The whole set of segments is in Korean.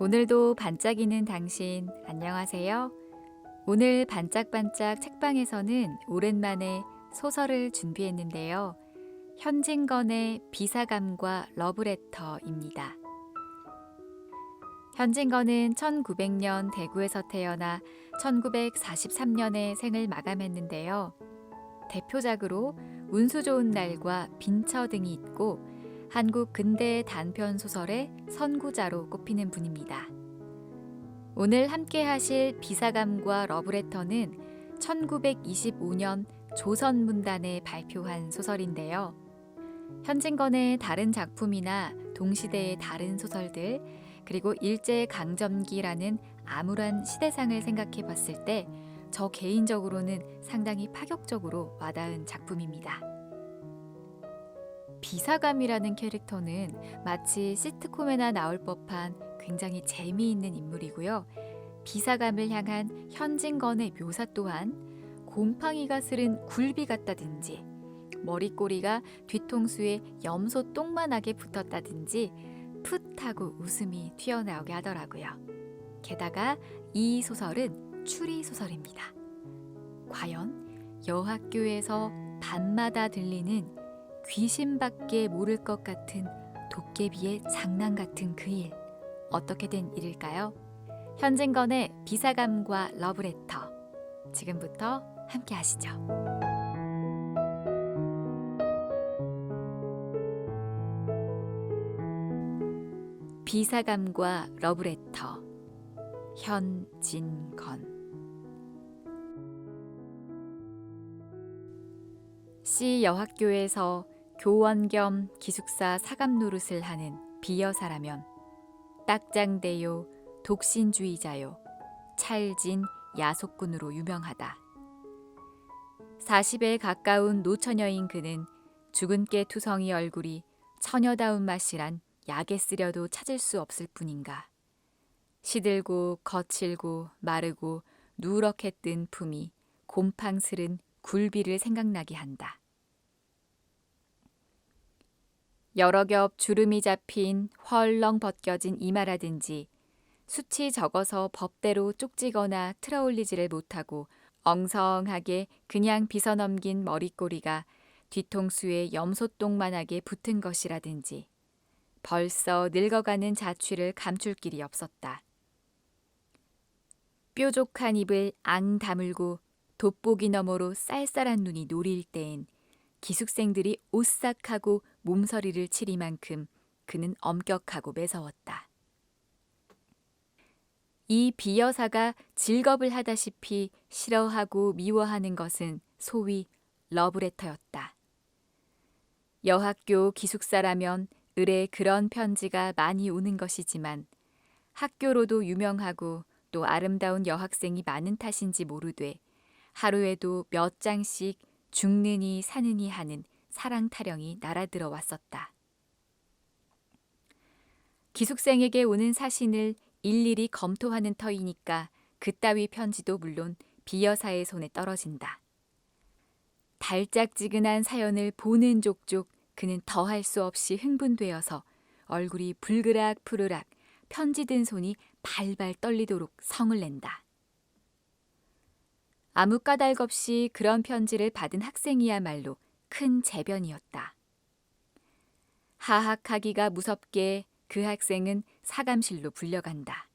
오늘도 반짝이는 당신, 안녕하세요. 오늘 반짝반짝 책방에서는 오랜만에 소설을 준비했는데요. 현진건의 비사감과 러브레터입니다. 현진건은 1900년 대구에서 태어나 1943년에 생을 마감했는데요. 대표작으로 운수 좋은 날과 빈처 등이 있고 한국 근대 단편 소설의 선구자로 꼽히는 분입니다. 오늘 함께 하실 비사감과 러브레터는 1925년 조선문단에 발표한 소설인데요. 현진건의 다른 작품이나 동시대의 다른 소설들, 그리고 일제강점기라는 암울한 시대상을 생각해 봤을 때 저 개인적으로는 상당히 파격적으로 와닿은 작품입니다. 비사감이라는 캐릭터는 마치 시트콤에나 나올 법한 굉장히 재미있는 인물이고요. 비사감을 향한 현진건의 묘사 또한 곰팡이가 스른 굴비 같다든지 머리꼬리가 뒤통수에 염소 똥만하게 붙었다든지 풋하고 웃음이 튀어나오게 하더라고요. 게다가 이 소설은 추리소설입니다. 과연 여학교에서 밤마다 들리는 귀신밖에 모를 것 같은 도깨비의 장난 같은 그 일, 어떻게 된 일일까요? 현진건의 비사감과 러브레터, 지금부터 함께 하시죠. 비사감과 러브레터, 현진건. 시 여학교에서 교원 겸 기숙사 사감 노릇을 하는 비여사라면 딱장대요, 독신주의자요, 찰진 야속꾼으로 유명하다. 40에 가까운 노처녀인 그는 죽은 깨 투성이 얼굴이 처녀다운 맛이란 약에 쓰려도 찾을 수 없을 뿐인가. 시들고 거칠고 마르고 누렇게 뜬 품이 곰팡스른 굴비를 생각나게 한다. 여러 겹 주름이 잡힌 헐렁 벗겨진 이마라든지 숱이 적어서 법대로 쪽지거나 틀어올리지를 못하고 엉성하게 그냥 빗어넘긴 머리꼬리가 뒤통수에 염소똥만하게 붙은 것이라든지 벌써 늙어가는 자취를 감출 길이 없었다. 뾰족한 입을 앙 다물고 돋보기 너머로 쌀쌀한 눈이 노릴 때엔 기숙생들이 오싹하고 몸서리를 치리만큼 그는 엄격하고 매서웠다. 이 비여사가 직업을 하다시피 싫어하고 미워하는 것은 소위 러브레터였다. 여학교 기숙사라면 을에 그런 편지가 많이 오는 것이지만 학교로도 유명하고 또 아름다운 여학생이 많은 탓인지 모르되 하루에도 몇 장씩 죽느니 사느니 하는 사랑 타령이 날아들어 왔었다. 기숙생에게 오는 사신을 일일이 검토하는 터이니까 그따위 편지도 물론 비여사의 손에 떨어진다. 달짝지근한 사연을 보는 족족 그는 더할 수 없이 흥분되어서 얼굴이 불그락 푸르락 편지 든 손이 발발 떨리도록 성을 낸다. 아무 까닭 없이 그런 편지를 받은 학생이야말로 큰 재변이었다. 하학하기가 무섭게 그 학생은 사감실로 불려간다.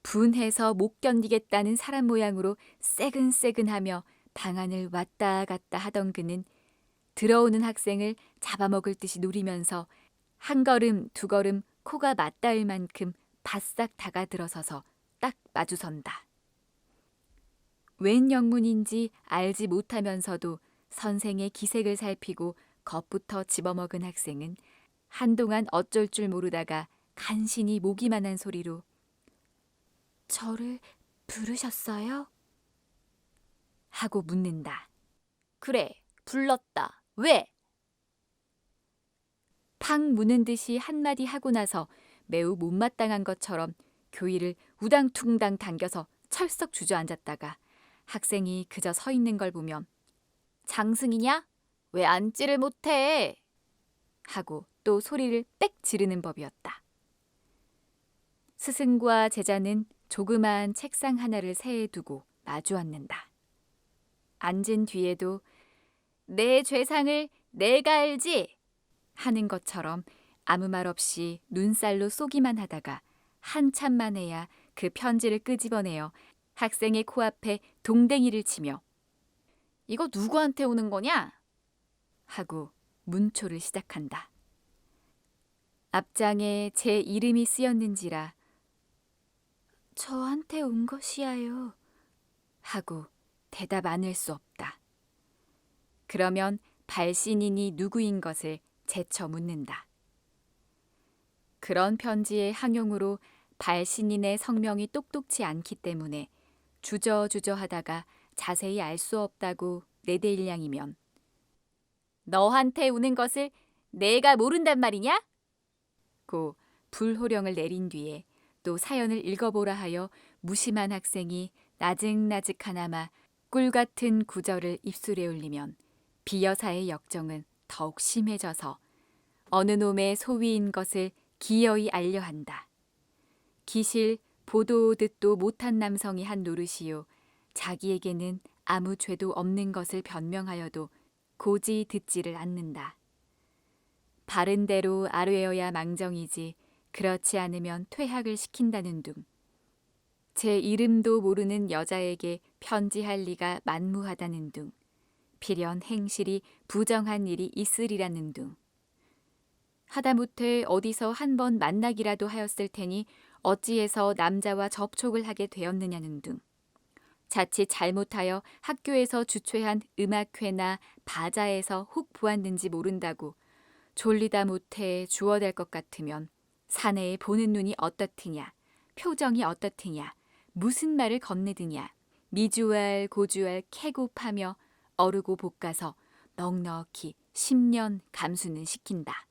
분해서 못 견디겠다는 사람 모양으로 새근새근하며 방안을 왔다 갔다 하던 그는 들어오는 학생을 잡아먹을 듯이 노리면서 한 걸음 두 걸음 코가 맞닿을 만큼 바싹 다가들어서서 딱 마주선다. 웬 영문인지 알지 못하면서도 선생의 기색을 살피고 겁부터 집어먹은 학생은 한동안 어쩔 줄 모르다가 간신히 모기만한 소리로 "저를 부르셨어요?" 하고 묻는다. "그래, 불렀다. 왜?" 팍 무는 듯이 한마디 하고 나서 매우 못마땅한 것처럼 교의를 우당퉁당 당겨서 철썩 주저앉았다가 학생이 그저 서 있는 걸 보면 "장승이냐? 왜 앉지를 못해?" 하고 또 소리를 빽 지르는 법이었다. 스승과 제자는 조그마한 책상 하나를 세에 두고 마주 앉는다. 앉은 뒤에도 내 죄상을 내가 알지 하는 것처럼 아무 말 없이 눈살로 쏘기만 하다가 한참 만에야 그 편지를 끄집어내어 학생의 코앞에 동댕이를 치며 이거 누구한테 오는 거냐? 하고 문초를 시작한다. 앞장에 제 이름이 쓰였는지라 저한테 온 것이야요 하고 대답 안 할 수 없다. 그러면 발신인이 누구인 것을 재쳐 묻는다. 그런 편지의 항용으로 발신인의 성명이 똑똑치 않기 때문에 주저주저 하다가 자세히 알 수 없다고 내대일량이면 너한테 오는 것을 내가 모른단 말이냐? 고 불호령을 내린 뒤에 또 사연을 읽어보라 하여 무심한 학생이 나직나직하나마 꿀같은 구절을 입술에 올리면 비여사의 역정은 더욱 심해져서 어느 놈의 소위인 것을 기어이 알려한다. 기실 보도 듣도 못한 남성이 한 노릇이요 자기에게는 아무 죄도 없는 것을 변명하여도 고지 듣지를 않는다. 바른 대로 아뢰어야 망정이지 그렇지 않으면 퇴학을 시킨다는 둥. 제 이름도 모르는 여자에게 편지할 리가 만무하다는 둥. 필연 행실이 부정한 일이 있으리라는 둥. 하다못해 어디서 한번 만나기라도 하였을 테니 어찌해서 남자와 접촉을 하게 되었느냐는 둥. 자칫 잘못하여 학교에서 주최한 음악회나 바자에서 혹 보았는지 모른다고 졸리다 못해 주워댈 것 같으면 사내에 보는 눈이 어떻느냐, 표정이 어떻느냐, 무슨 말을 건네드냐, 미주알 고주알 캐고 파며 어르고 볶아서 넉넉히 10년 감수는 시킨다.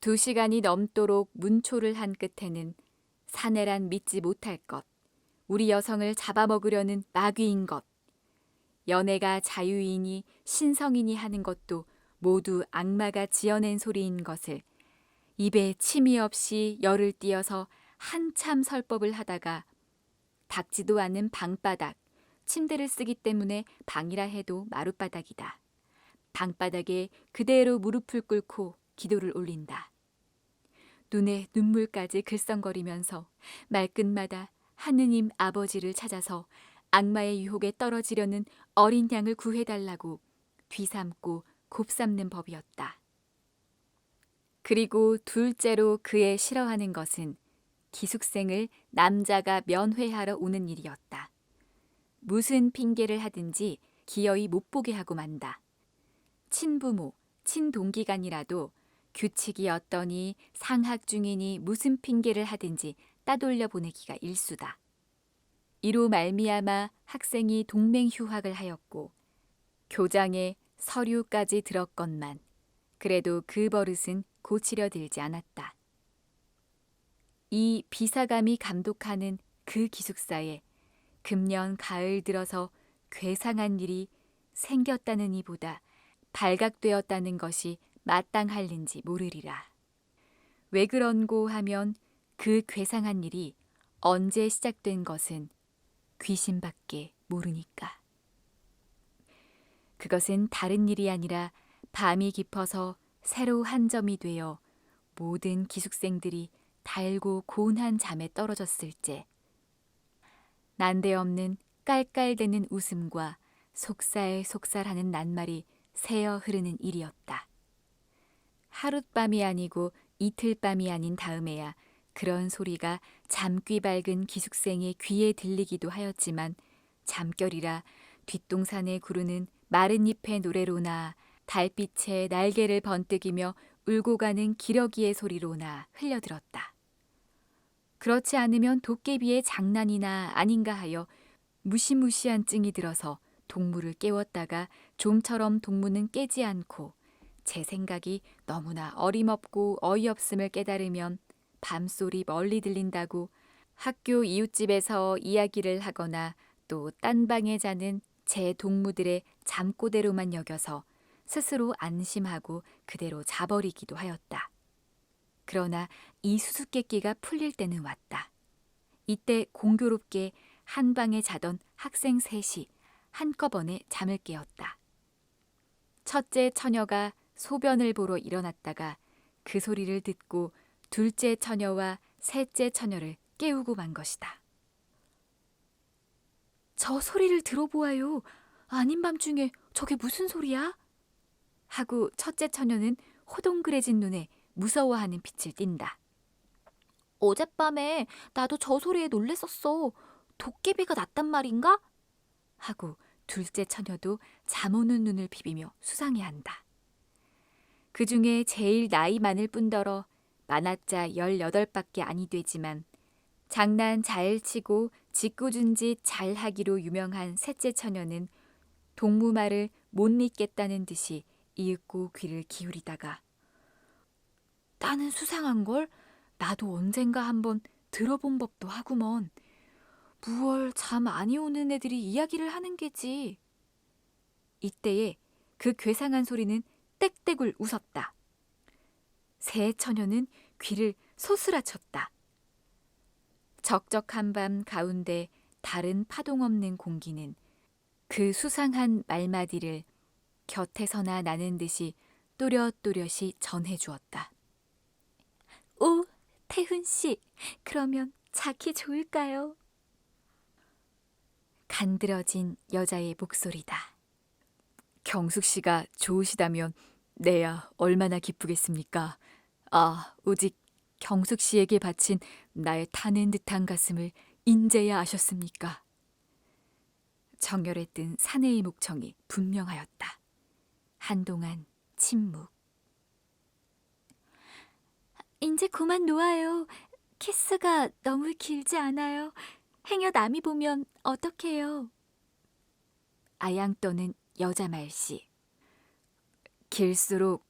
2시간이 넘도록 문초를 한 끝에는 사내란 믿지 못할 것, 우리 여성을 잡아먹으려는 마귀인 것, 연애가 자유이니 신성이니 하는 것도 모두 악마가 지어낸 소리인 것을 입에 침이 없이 열을 띄어서 한참 설법을 하다가 닦지도 않은 방바닥, 침대를 쓰기 때문에 방이라 해도 마룻바닥이다. 방바닥에 그대로 무릎을 꿇고 기도를 올린다. 눈에 눈물까지 글썽거리면서 말끝마다 하느님 아버지를 찾아서 악마의 유혹에 떨어지려는 어린 양을 구해달라고 뒤삼고 곱삼는 법이었다. 그리고 둘째로 그의 싫어하는 것은 기숙생을 남자가 면회하러 오는 일이었다. 무슨 핑계를 하든지 기어이 못 보게 하고 만다. 친부모, 친동기간이라도 규칙이 어떠니 상학 중이니 무슨 핑계를 하든지 따돌려 보내기가 일수다. 이로 말미암아 학생이 동맹휴학을 하였고 교장에 서류까지 들었건만 그래도 그 버릇은 고치려 들지 않았다. 이 비사감이 감독하는 그 기숙사에 금년 가을 들어서 괴상한 일이 생겼다는 이보다 발각되었다는 것이 마땅할는지 모르리라. 왜 그런고 하면 그 괴상한 일이 언제 시작된 것은 귀신밖에 모르니까. 그것은 다른 일이 아니라 밤이 깊어서 새로 한 점이 되어 모든 기숙생들이 달고 고운한 잠에 떨어졌을 때 난데없는 깔깔대는 웃음과 속살속살하는 낱말이 새어 흐르는 일이었다. 하룻밤이 아니고 이틀밤이 아닌 다음에야 그런 소리가 잠귀 밝은 기숙생의 귀에 들리기도 하였지만 잠결이라 뒷동산에 구르는 마른 잎의 노래로나 달빛에 날개를 번뜩이며 울고 가는 기러기의 소리로나 흘려들었다. 그렇지 않으면 도깨비의 장난이나 아닌가 하여 무시무시한 찡이 들어서 동무를 깨웠다가 좀처럼 동무는 깨지 않고 제 생각이 너무나 어림없고 어이없음을 깨달으면 밤소리 멀리 들린다고 학교 이웃집에서 이야기를 하거나 또 딴 방에 자는 제 동무들의 잠꼬대로만 여겨서 스스로 안심하고 그대로 자버리기도 하였다. 그러나 이 수수께끼가 풀릴 때는 왔다. 이때 공교롭게 한 방에 자던 학생 셋이 한꺼번에 잠을 깨었다. 첫째 처녀가 소변을 보러 일어났다가 그 소리를 듣고 둘째 처녀와 셋째 처녀를 깨우고 만 것이다. 저 소리를 들어보아요. 아닌 밤중에 저게 무슨 소리야? 하고 첫째 처녀는 호동그레진 눈에 무서워하는 빛을 띈다. 어젯밤에 나도 저 소리에 놀랬었어. 도깨비가 났단 말인가? 하고 둘째 처녀도 잠 오는 눈을 비비며 수상해한다. 그 중에 제일 나이 많을 뿐더러 많았자 18밖에 아니 되지만 장난 잘 치고 짓궂은 짓 잘하기로 유명한 셋째 처녀는 동무말을 못 믿겠다는 듯이 이윽고 귀를 기울이다가 나는 수상한걸? 나도 언젠가 한번 들어본 법도 하구먼. 무얼 잠 아니 오는 애들이 이야기를 하는 게지. 이때에 그 괴상한 소리는 떽떽을 웃었다. 새 처녀는 귀를 소스라쳤다. 적적한 밤 가운데 다른 파동 없는 공기는 그 수상한 말마디를 곁에서나 나는 듯이 또렷또렷이 전해주었다. 오, 태훈 씨, 그러면 자기 좋을까요? 간드러진 여자의 목소리다. 경숙 씨가 좋으시다면 내야 얼마나 기쁘겠습니까? 아, 오직 경숙 씨에게 바친 나의 타는 듯한 가슴을 인제야 아셨습니까? 정열에 뜬 사내의 목청이 분명하였다. 한동안 침묵. 이제 그만 놓아요. 키스가 너무 길지 않아요. 행여 남이 보면 어떡해요? 아양 떠는 여자 말씨. 길수록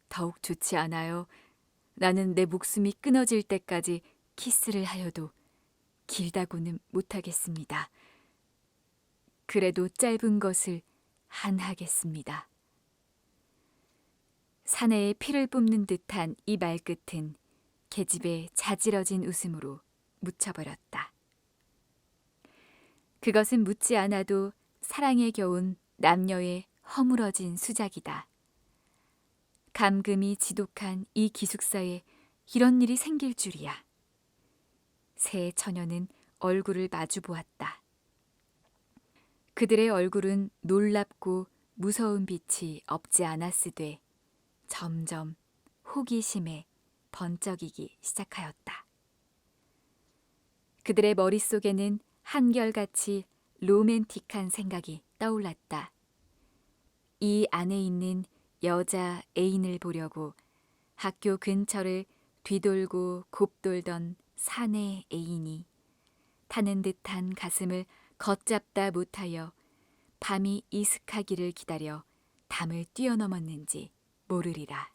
더욱 좋지 않아요. 나는 내 목숨이 끊어질 때까지 키스를 하여도 길다고는 못하겠습니다. 그래도 짧은 것을 한하겠습니다. 사내에 피를 뿜는 듯한 이 말끝은 계집의 자지러진 웃음으로 묻혀버렸다. 그것은 묻지 않아도 사랑에 겨운 남녀의 허물어진 수작이다. 감금이 지독한 이 기숙사에 이런 일이 생길 줄이야. 새 처녀는 얼굴을 마주 보았다. 그들의 얼굴은 놀랍고 무서운 빛이 없지 않았으되 점점 호기심에 번쩍이기 시작하였다. 그들의 머릿속에는 한결같이 로맨틱한 생각이 떠올랐다. 이 안에 있는 여자 애인을 보려고 학교 근처를 뒤돌고 곱돌던 사내 애인이 타는 듯한 가슴을 걷잡다 못하여 밤이 이슥하기를 기다려 담을 뛰어넘었는지 모르리라.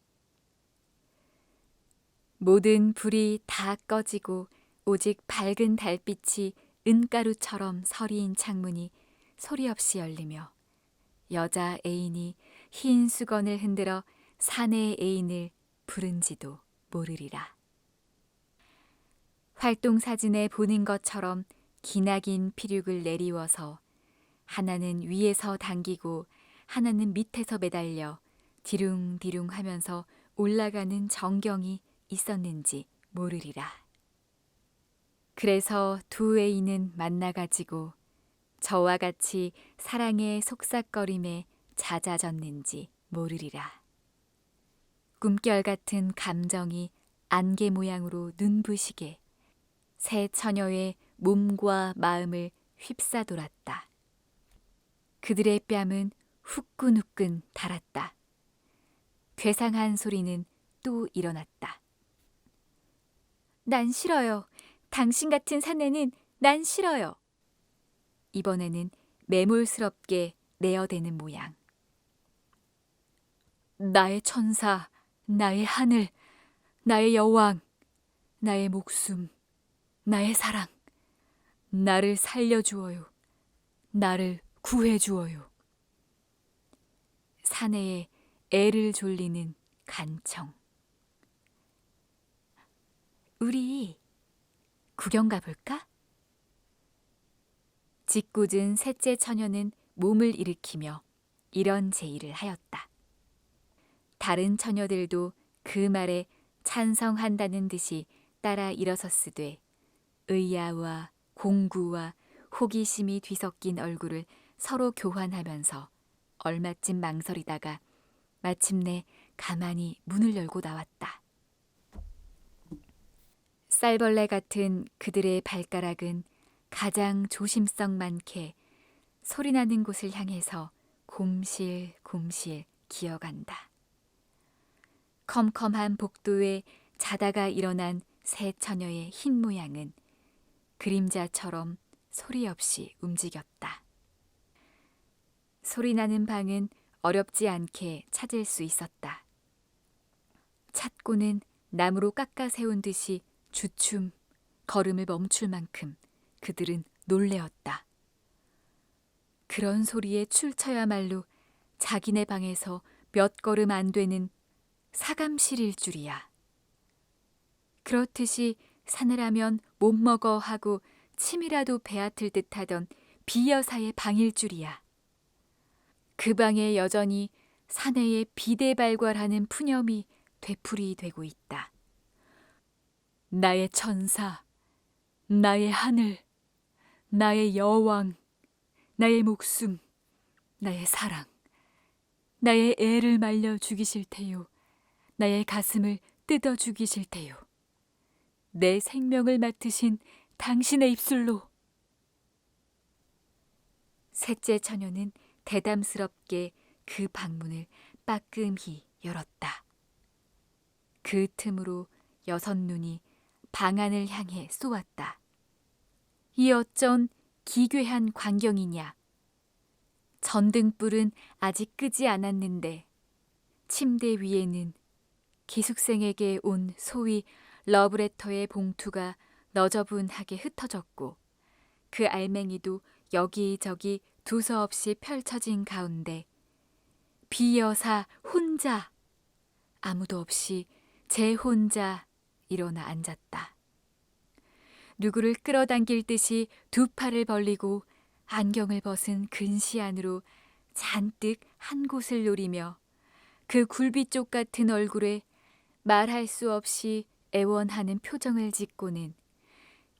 모든 불이 다 꺼지고 오직 밝은 달빛이 은가루처럼 서리인 창문이 소리 없이 열리며 여자 애인이 흰 수건을 흔들어 사내 애인을 부른지도 모르리라. 활동사진에 보는 것처럼 기나긴 피륙을 내리워서 하나는 위에서 당기고 하나는 밑에서 매달려 디룽디룽 하면서 올라가는 정경이 있었는지 모르리라. 그래서 두 애인은 만나가지고 저와 같이 사랑의 속삭거림에 잦아졌는지 모르리라. 꿈결 같은 감정이 안개 모양으로 눈부시게 새 처녀의 몸과 마음을 휩싸돌았다. 그들의 뺨은 후끈후끈 달았다. 괴상한 소리는 또 일어났다. 난 싫어요. 당신 같은 사내는 난 싫어요. 이번에는 매몰스럽게 내어대는 모양. 나의 천사, 나의 하늘, 나의 여왕, 나의 목숨, 나의 사랑, 나를 살려주어요. 나를 구해주어요. 사내에 애를 졸리는 간청. 우리 구경 가볼까? 짓궂은 셋째 처녀는 몸을 일으키며 이런 제의를 하였다. 다른 처녀들도 그 말에 찬성한다는 듯이 따라 일어섰으되 의아와 공구와 호기심이 뒤섞인 얼굴을 서로 교환하면서 얼마쯤 망설이다가 마침내 가만히 문을 열고 나왔다. 쌀벌레 같은 그들의 발가락은 가장 조심성 많게 소리나는 곳을 향해서 곰실곰실 기어간다. 컴컴한 복도에 자다가 일어난 새 처녀의 흰 모양은 그림자처럼 소리 없이 움직였다. 소리나는 방은 어렵지 않게 찾을 수 있었다. 찾고는 나무로 깎아 세운 듯이 주춤 걸음을 멈출 만큼 그들은 놀래었다. 그런 소리에 출처야말로 자기네 방에서 몇 걸음 안 되는 사감실일 줄이야. 그렇듯이 사내라면 못 먹어 하고 침이라도 베앗을 듯하던 비여사의 방일 줄이야. 그 방에 여전히 사내의 비대발괄하는 푸념이 되풀이되고 있다. 나의 천사, 나의 하늘, 나의 여왕, 나의 목숨, 나의 사랑, 나의 애를 말려 죽이실 테요. 나의 가슴을 뜯어 죽이실 테요. 내 생명을 맡으신 당신의 입술로. 셋째 처녀는 대담스럽게 그 방문을 빠끔히 열었다. 그 틈으로 여섯 눈이 방 안을 향해 쏘았다. 이 어쩐 기괴한 광경이냐. 전등불은 아직 끄지 않았는데 침대 위에는 기숙생에게 온 소위 러브레터의 봉투가 너저분하게 흩어졌고 그 알맹이도 여기저기 두서없이 펼쳐진 가운데 비여사 혼자 아무도 없이 제 혼자 일어나 앉았다. 누구를 끌어당길 듯이 두 팔을 벌리고 안경을 벗은 근시 안으로 잔뜩 한 곳을 노리며 그 굴비쪽 같은 얼굴에 말할 수 없이 애원하는 표정을 짓고는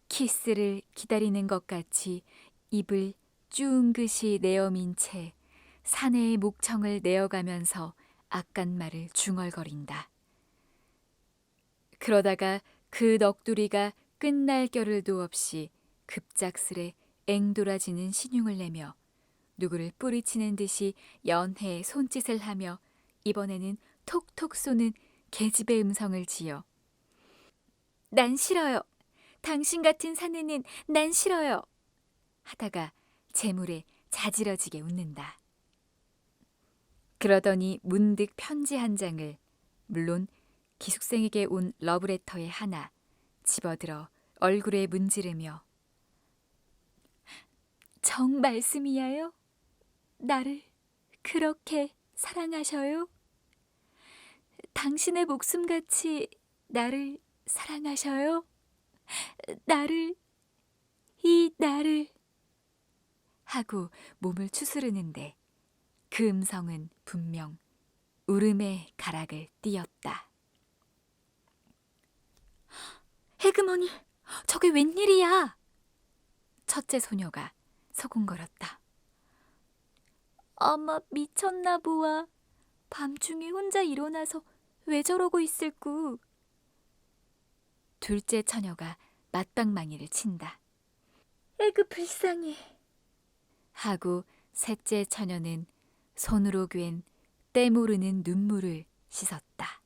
키스를 기다리는 것 같이 입을 쭈긋이 내어민 채 사내의 목청을 내어가면서 악간 말을 중얼거린다. 그러다가 그 넋두리가 끝날 겨를도 없이 급작스레 앵돌아지는 신용을 내며 누구를 뿌리치는 듯이 연해 손짓을 하며 이번에는 톡톡 쏘는 계집의 음성을 지어 난 싫어요. 당신 같은 사내는 난 싫어요. 하다가 재물에 자지러지게 웃는다. 그러더니 문득 편지 한 장을, 물론 기숙생에게 온 러브레터의 하나, 집어들어 얼굴에 문지르며 정 말씀이야요? 나를 그렇게 사랑하셔요? 당신의 목숨같이 나를 사랑하셔요? 나를, 이 나를 하고 몸을 추스르는데 그 음성은 분명 울음의 가락을 띄었다. 해그머니, 저게 웬일이야? 첫째 소녀가 소곤거렸다. 아마 미쳤나 보아. 밤중에 혼자 일어나서 왜 저러고 있을꾸? 둘째 처녀가 맞방망이를 친다. 에그 불쌍해. 하고 셋째 처녀는 손으로 괜 때 모르는 눈물을 씻었다.